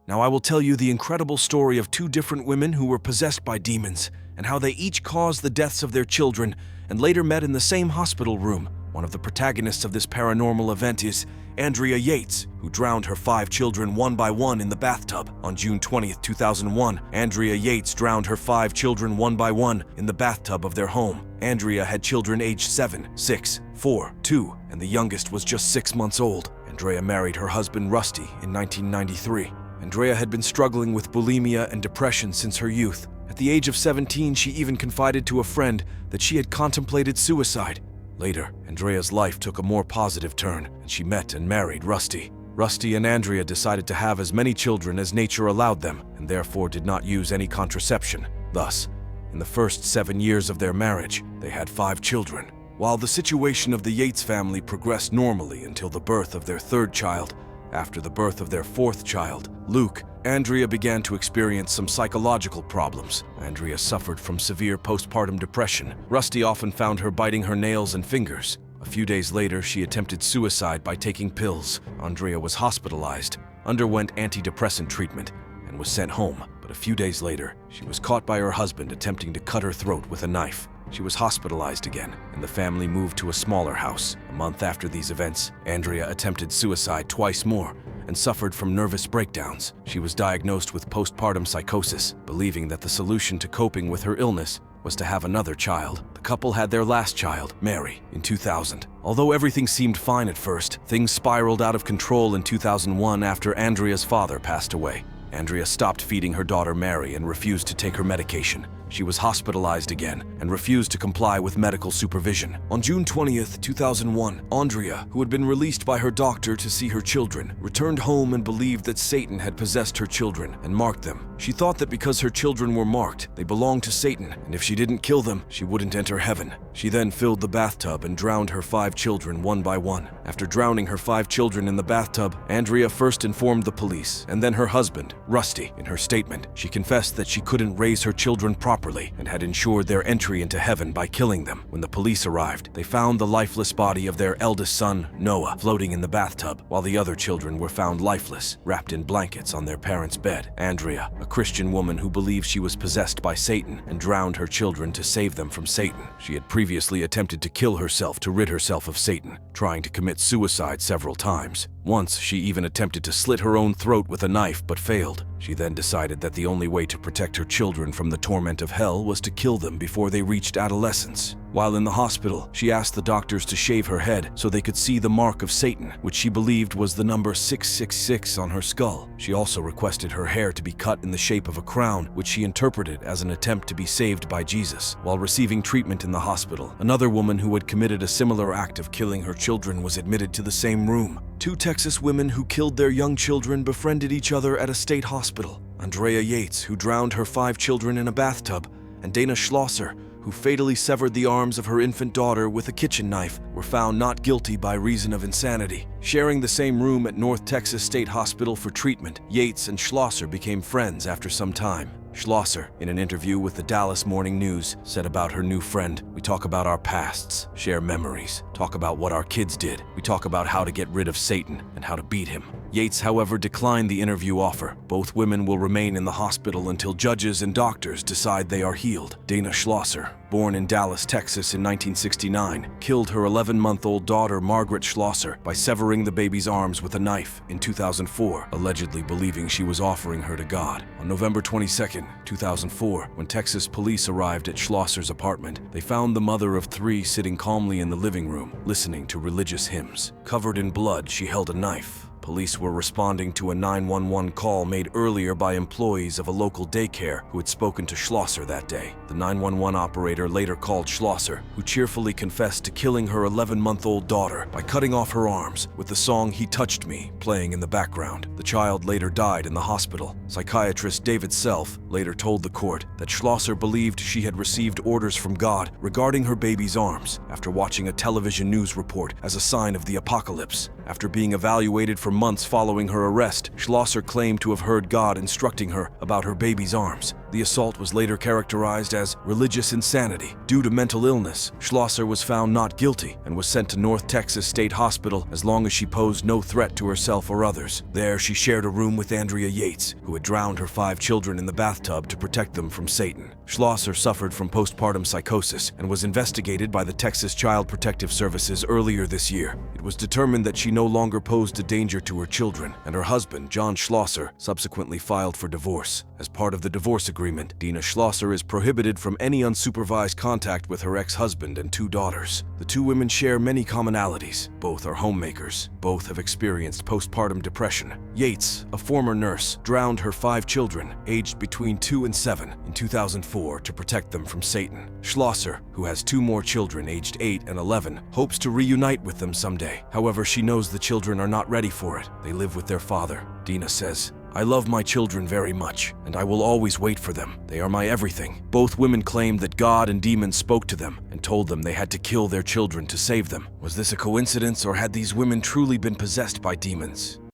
Now I will tell you the incredible story of two different women who were possessed by demons, and how they each caused the deaths of their children and later met in the same hospital room. One of the protagonists of this paranormal event is Andrea Yates, who drowned her 5 children one by one in the bathtub. On June 20th, 2001, Andrea Yates drowned her 5 children one by one in the bathtub of their home. Andrea had children aged 7, 6, 4, 2, and the youngest was just 6 months old. Andrea married her husband Rusty in 1993. Andrea had been struggling with bulimia and depression since her youth. At the age of 17, she even confided to a friend that she had contemplated suicide. Later, Andrea's life took a more positive turn, and she met and married Rusty. Rusty and Andrea decided to have as many children as nature allowed them, and therefore did not use any contraception. Thus, in the first 7 years of their marriage, they had 5 children. While the situation of the Yates family progressed normally until the birth of their 3rd child, after the birth of their 4th child, Luke, Andrea began to experience some psychological problems. Andrea suffered from severe postpartum depression. Rusty often found her biting her nails and fingers. A few days later, she attempted suicide by taking pills. Andrea was hospitalized, underwent antidepressant treatment, and was sent home. But a few days later, she was caught by her husband attempting to cut her throat with a knife. She was hospitalized again, and the family moved to a smaller house. A month after these events, Andrea attempted suicide twice more and suffered from nervous breakdowns. She was diagnosed with postpartum psychosis, believing that the solution to coping with her illness was to have another child. The couple had their last child, Mary, in 2000. Although everything seemed fine at first, things spiraled out of control in 2001 after Andrea's father passed away. Andrea stopped feeding her daughter Mary and refused to take her medication. She was hospitalized again and refused to comply with medical supervision. On June 20th, 2001, Andrea, who had been released by her doctor to see her children, returned home and believed that Satan had possessed her children and marked them. She thought that because her children were marked, they belonged to Satan, and if she didn't kill them, she wouldn't enter heaven. She then filled the bathtub and drowned her 5 children one by one. After drowning her 5 children in the bathtub, Andrea first informed the police and then her husband, Rusty. In her statement, she confessed that she couldn't raise her children properly and had ensured their entry into heaven by killing them. When the police arrived, they found the lifeless body of their eldest son, Noah, floating in the bathtub, while the other children were found lifeless, wrapped in blankets on their parents' bed. Andrea, a Christian woman who believed she was possessed by Satan and drowned her children to save them from Satan. She had previously attempted to kill herself to rid herself of Satan, trying to commit suicide several times. Once, she even attempted to slit her own throat with a knife but failed. She then decided that the only way to protect her children from the torment of hell was to kill them before they reached adolescence. While in the hospital, she asked the doctors to shave her head so they could see the mark of Satan, which she believed was the number 666 on her skull. She also requested her hair to be cut in the shape of a crown, which she interpreted as an attempt to be saved by Jesus. While receiving treatment in the hospital, another woman who had committed a similar act of killing her children was admitted to the same room. 2 Texas women who killed their young children befriended each other at a state hospital. Andrea Yates, who drowned her 5 children in a bathtub, and Dena Schlosser, who fatally severed the arms of her infant daughter with a kitchen knife, were found not guilty by reason of insanity. Sharing the same room at North Texas State Hospital for treatment, Yates and Schlosser became friends after some time. Schlosser, in an interview with the Dallas Morning News, said about her new friend, "We talk about our pasts, share memories, talk about what our kids did. We talk about how to get rid of Satan and how to beat him." Yates, however, declined the interview offer. Both women will remain in the hospital until judges and doctors decide they are healed. Dena Schlosser, born in Dallas, Texas in 1969, killed her 11-month-old daughter Margaret Schlosser by severing the baby's arms with a knife in 2004, allegedly believing she was offering her to God. On November 22, 2004, when Texas police arrived at Schlosser's apartment, they found the mother of 3 sitting calmly in the living room, listening to religious hymns. Covered in blood, she held a knife. Police were responding to a 911 call made earlier by employees of a local daycare who had spoken to Schlosser that day. The 911 operator later called Schlosser, who cheerfully confessed to killing her 11-month-old daughter by cutting off her arms, with the song "He Touched Me" playing in the background. The child later died in the hospital. Psychiatrist David Self later told the court that Schlosser believed she had received orders from God regarding her baby's arms after watching a television news report as a sign of the apocalypse. After being evaluated for months following her arrest, Schlosser claimed to have heard God instructing her about her baby's arms. The assault was later characterized as religious insanity. Due to mental illness, Schlosser was found not guilty and was sent to North Texas State Hospital as long as she posed no threat to herself or others. There, she shared a room with Andrea Yates, who had drowned her 5 children in the bathtub to protect them from Satan. Schlosser suffered from postpartum psychosis and was investigated by the Texas Child Protective Services earlier this year. It was determined that she no longer posed a danger to her children, and her husband, John Schlosser, subsequently filed for divorce. As part of the divorce agreement, Dena Schlosser is prohibited from any unsupervised contact with her ex-husband and 2 daughters. The 2 women share many commonalities. Both are homemakers. Both have experienced postpartum depression. Yates, a former nurse, drowned her 5 children, aged between 2 and 7, in 2004 to protect them from Satan. Schlosser, who has 2 more children aged 8 and 11, hopes to reunite with them someday. However, she knows the children are not ready for it. They live with their father. Dena says, "I love my children very much, and I will always wait for them. They are my everything." Both women claimed that God and demons spoke to them and told them they had to kill their children to save them. Was this a coincidence, or had these women truly been possessed by demons?